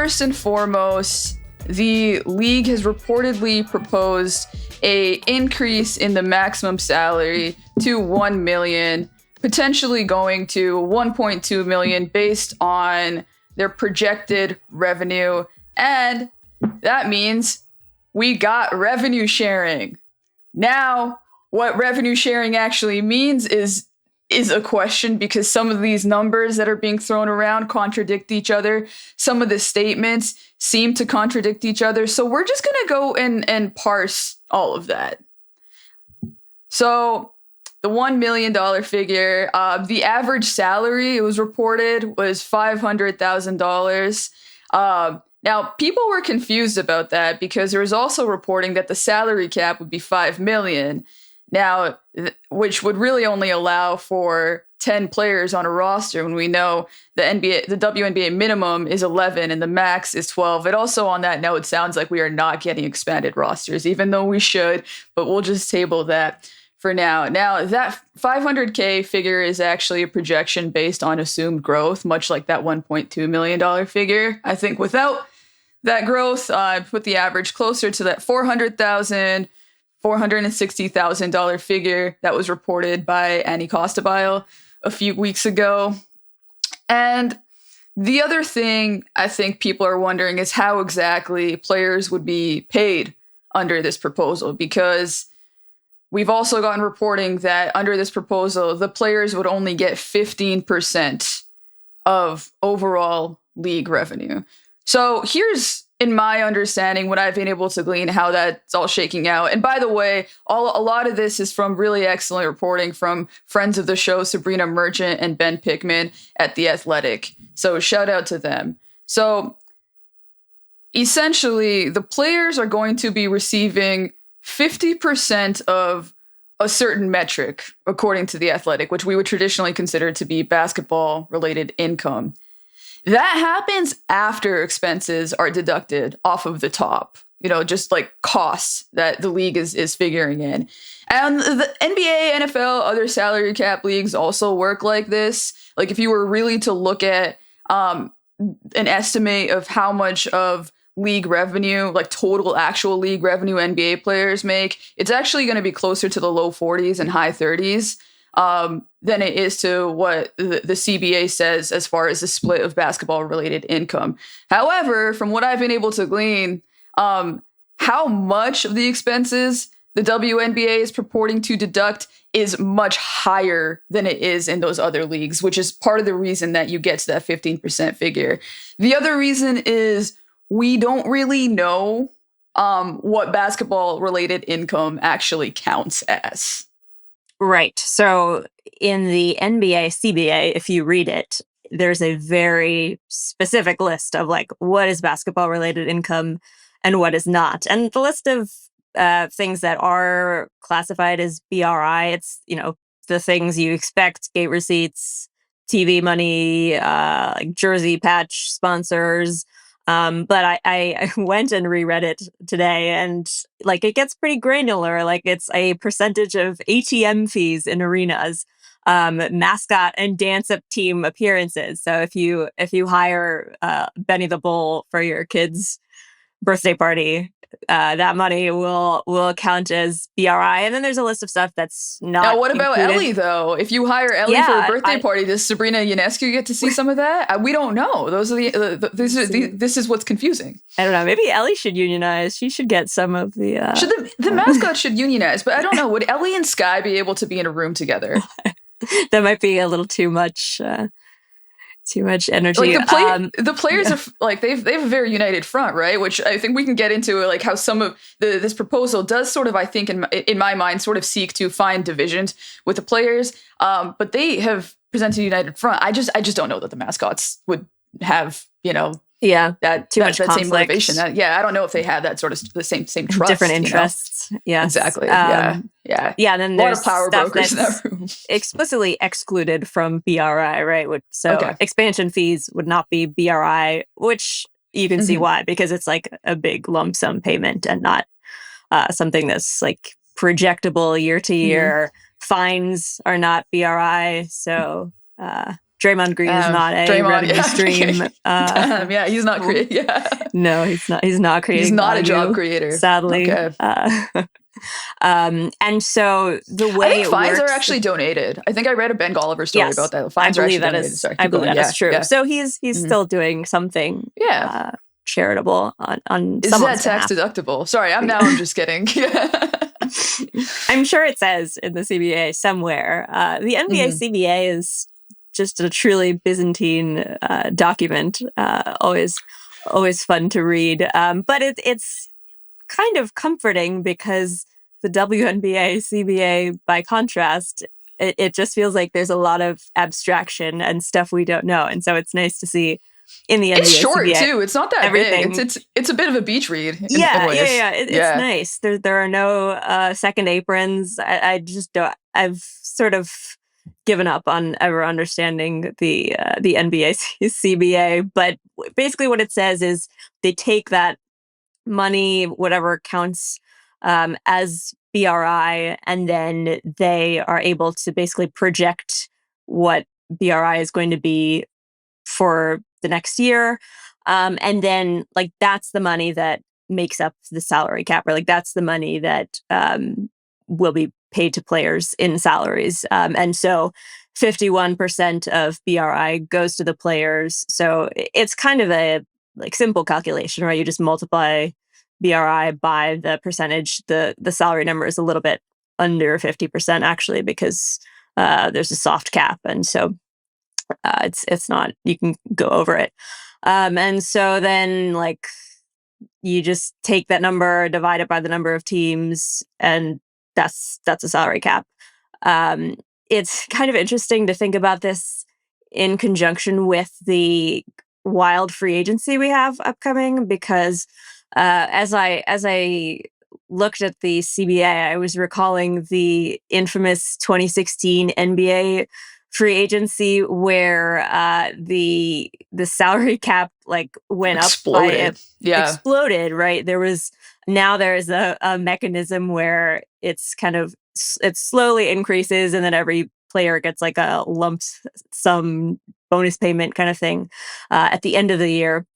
first and foremost, the league has reportedly proposed a increase in the maximum salary to $1 million, potentially going to $1.2 million based on their projected revenue. And that means we got revenue sharing. Now, what revenue sharing actually means is a question, because some of these numbers that are being thrown around contradict each other. Some of the statements seem to contradict each other. So we're just going to go and parse all of that. So the $1 million figure, the average salary, it was reported, was $500,000. Now, people were confused about that because there was also reporting that the salary cap would be $5 million. Now, which would really only allow for 10 players on a roster when we know the WNBA minimum is 11 and the max is 12. It also, on that note, sounds like we are not getting expanded rosters, even though we should, but we'll just table that for now. Now, that $500K figure is actually a projection based on assumed growth, much like that $1.2 million figure. I think without that growth, put the average closer to that $460,000 figure that was reported by Annie Costabile a few weeks ago. And the other thing I think people are wondering is how exactly players would be paid under this proposal, because we've also gotten reporting that under this proposal, the players would only get 15% of overall league revenue. So here's, in my understanding, what I've been able to glean, how that's all shaking out. And by the way, a lot of this is from really excellent reporting from friends of the show, Sabrina Merchant and Ben Pickman at The Athletic. So shout out to them. So essentially, the players are going to be receiving 50% of a certain metric, according to The Athletic, which we would traditionally consider to be basketball-related income. That happens after expenses are deducted off of the top, just like costs that the league is figuring in. And the NBA, NFL, other salary cap leagues also work like this. Like if you were really to look at an estimate of how much of league revenue, like total actual league revenue NBA players make, it's actually going to be closer to the low 40s and high 30s. Than it is to what the CBA says as far as the split of basketball-related income. However, from what I've been able to glean, how much of the expenses the WNBA is purporting to deduct is much higher than it is in those other leagues, which is part of the reason that you get to that 15% figure. The other reason is we don't really know what basketball-related income actually counts as. Right. So in the NBA CBA, if you read it, there's a very specific list of like what is basketball related income and what is not. And the list of things that are classified as BRI, it's, the things you expect: gate receipts, TV money, like jersey patch sponsors. But I went and reread it today, and like it gets pretty granular. Like it's a percentage of ATM fees in arenas, mascot and dance up team appearances. So if you hire Benny the Bull for your kid's birthday party, that money will count as BRI. And then there's a list of stuff that's not. Now, what about included. Ellie, though? If you hire Ellie for a birthday party, does Sabrina Ionescu get to see some of that? We don't know. Those are this is what's confusing. I don't know. Maybe Ellie should unionize. She should get some of the. The mascot should unionize, but I don't know. Would Ellie and Sky be able to be in a room together? That might be a little too much. Too much energy. Like the players are like they have a very united front, right? Which I think we can get into, like how some of this proposal does sort of, I think in my mind, sort of seek to find divisions with the players. But they have presented a united front. I just don't know that the mascots would have that same motivation. I don't know if they have that sort of the same trust. Different interests. Yeah, exactly. Yeah. And then there's a lot of power brokers in that room. Explicitly excluded from BRI, right? Expansion fees would not be BRI, which you can see why, because it's like a big lump sum payment and not something that's like projectable year to year. Fines are not BRI, so Draymond Green is not a revenue stream. Yeah, he's not creating. Yeah. No, he's not. He's not creating. He's not value, a job creator. Sadly. Okay. And so the way I think fines works, are actually donated. I think I read a Ben Golliver story about that. Fines are actually donated. Sorry, I believe that is true. Yeah. So he's still doing something. Charitable on. Is that tax deductible? Sorry, I'm just kidding. I'm sure it says in the CBA somewhere. The NBA CBA is just a truly Byzantine document. Always fun to read. But it's kind of comforting because the WNBA CBA, by contrast, it just feels like there's a lot of abstraction and stuff we don't know. And so it's nice to see in the NBA it's short CBA, too. It's not that big. It's a bit of a beach read. In ways. It's nice. There are no second aprons. I just don't. I've sort of given up on ever understanding the NBA CBA. But basically, what it says is they take that money, whatever counts as BRI, and then they are able to basically project what BRI is going to be for the next year. And then like that's the money that makes up the salary cap, or like that's the money that will be paid to players in salaries. And so 51% of BRI goes to the players. So it's kind of a like simple calculation, right? You just multiply BRI by the percentage. The salary number is a little bit under 50% actually, because there's a soft cap. And so it's not, you can go over it. And so then like you just take that number, divide it by the number of teams, and that's a salary cap. It's kind of interesting to think about this in conjunction with the wild free agency we have upcoming, because as I looked at the CBA, I was recalling the infamous 2016 NBA free agency where the salary cap like went exploded. Exploded, right? There's a mechanism where it slowly increases, and then every player gets like a lump sum bonus payment kind of thing at the end of the year.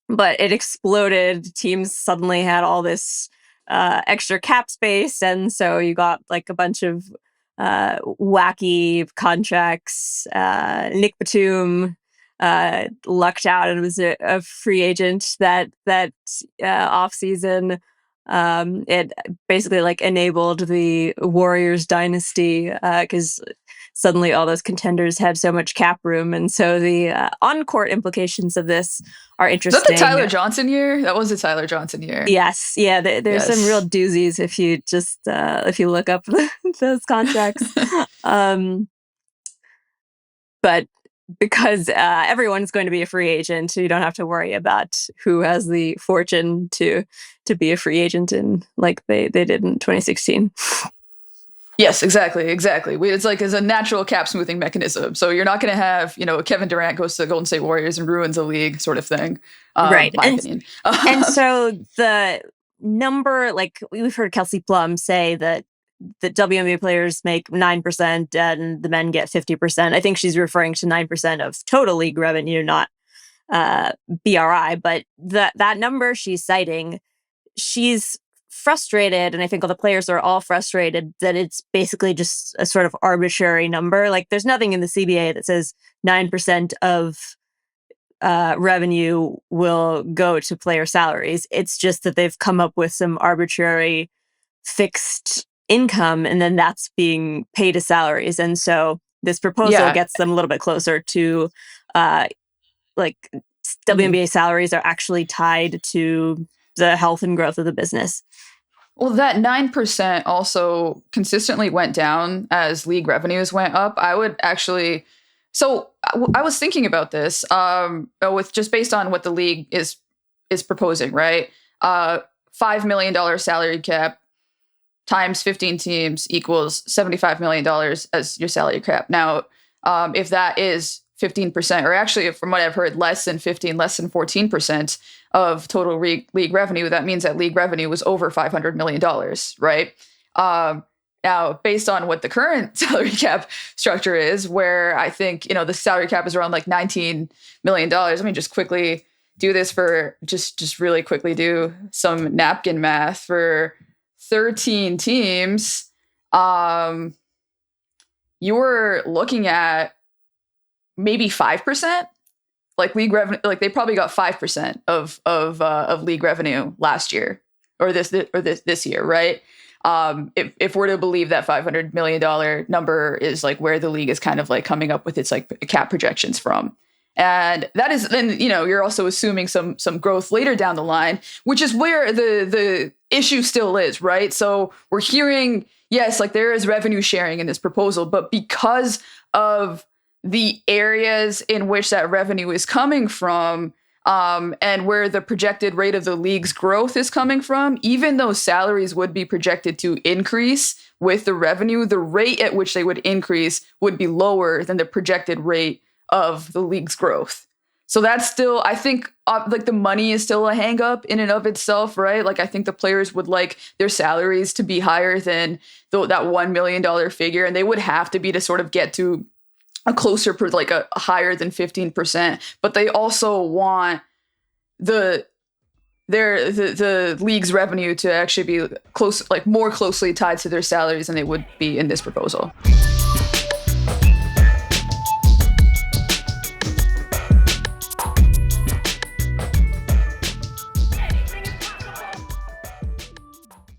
But it exploded. Teams suddenly had all this extra cap space, and so you got like a bunch of wacky contracts. Nick Batum lucked out and was a free agent that off season. It basically like enabled the Warriors dynasty because suddenly all those contenders had so much cap room, and so the on-court implications of this are interesting. Is that the Tyler Johnson year? That was the Tyler Johnson year. Yes, yeah. There's some real doozies if you just if you look up those contracts. But because everyone's going to be a free agent, you don't have to worry about who has the fortune to be a free agent in like they did in 2016. Yes, exactly. It's like as a natural cap smoothing mechanism. So you're not going to have, Kevin Durant goes to the Golden State Warriors and ruins the league sort of thing. Right. My opinion. And so the number, like we've heard Kelsey Plum say that the WNBA players make 9% and the men get 50%. I think she's referring to 9% of total league revenue, not BRI. But that number she's citing, she's frustrated, and I think all the players are all frustrated that it's basically just a sort of arbitrary number. Like there's nothing in the CBA that says 9% of revenue will go to player salaries. It's just that they've come up with some arbitrary fixed income, and then that's being paid as salaries. And so this proposal gets them a little bit closer to like WNBA salaries are actually tied to the health and growth of the business. Well, that 9% also consistently went down as league revenues went up. I would actually... So I was thinking about this with just based on what the league is proposing, right? $5 million salary cap times 15 teams equals $75 million as your salary cap. Now, if that is 15%, or actually from what I've heard, less than 14% of total league revenue, that means that league revenue was over $500 million, right? Now, based on what the current salary cap structure is, where I think, the salary cap is around like $19 million. Let me just quickly do this for just really quickly do some napkin math for 13 teams. You were looking at maybe 5%, like league revenue. Like they probably got 5% of league revenue last year or this year, right? If we're to believe that $500 million number is like where the league is kind of like coming up with its like cap projections from. And that is then, you're also assuming some growth later down the line, which is where the issue still is, right? So we're hearing, yes, like there is revenue sharing in this proposal, but because of the areas in which that revenue is coming from, and where the projected rate of the league's growth is coming from, even though salaries would be projected to increase with the revenue, the rate at which they would increase would be lower than the projected rate of the league's growth. So that's still, I think, like the money is still a hang up in and of itself, right? Like I think the players would like their salaries to be higher than that $1 million figure, and they would have to be to sort of get to a closer, like a higher than 15%. But they also want the league's revenue to actually be close, like more closely tied to their salaries than they would be in this proposal.